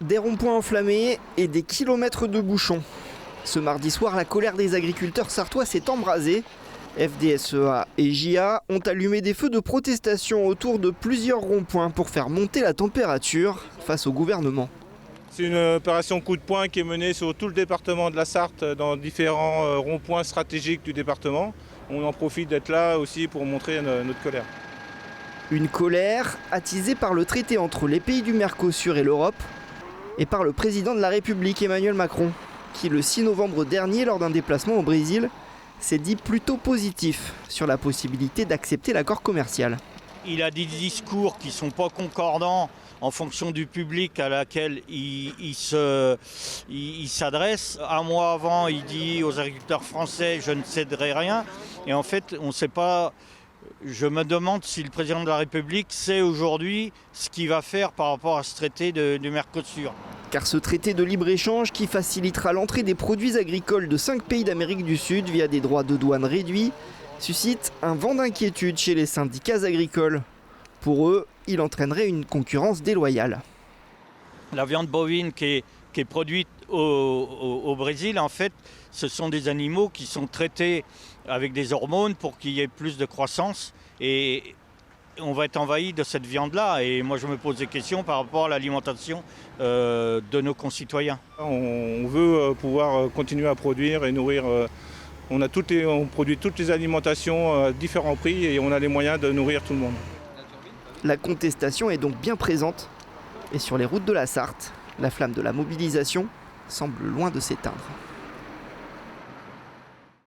Des ronds-points enflammés et des kilomètres de bouchons. Ce mardi soir, la colère des agriculteurs sartois s'est embrasée. FDSEA et JA ont allumé des feux de protestation autour de plusieurs ronds-points pour faire monter la température face au gouvernement. C'est une opération coup de poing qui est menée sur tout le département de la Sarthe, dans différents ronds-points stratégiques du département. On en profite d'être là aussi pour montrer notre colère. Une colère attisée par le traité entre les pays du Mercosur et l'Europe et par le président de la République Emmanuel Macron, qui le 6 novembre dernier, lors d'un déplacement au Brésil, s'est dit plutôt positif sur la possibilité d'accepter l'accord commercial. Il a des discours qui ne sont pas concordants en fonction du public à laquelle il s'adresse. Un mois avant, il dit aux agriculteurs français « je ne céderai rien ». Et en fait, on ne sait pas. Je me demande si le président de la République sait aujourd'hui ce qu'il va faire par rapport à ce traité du Mercosur. Car ce traité de libre-échange qui facilitera l'entrée des produits agricoles de 5 pays d'Amérique du Sud via des droits de douane réduits suscite un vent d'inquiétude chez les syndicats agricoles. Pour eux, il entraînerait une concurrence déloyale. La viande bovine qui est produite au Brésil, en fait, ce sont des animaux qui sont traités avec des hormones pour qu'il y ait plus de croissance. Et on va être envahi de cette viande-là. Et moi, je me pose des questions par rapport à l'alimentation de nos concitoyens. On veut pouvoir continuer à produire et nourrir. On produit toutes les alimentations à différents prix et on a les moyens de nourrir tout le monde. La contestation est donc bien présente. Et sur les routes de la Sarthe, la flamme de la mobilisation semble loin de s'éteindre.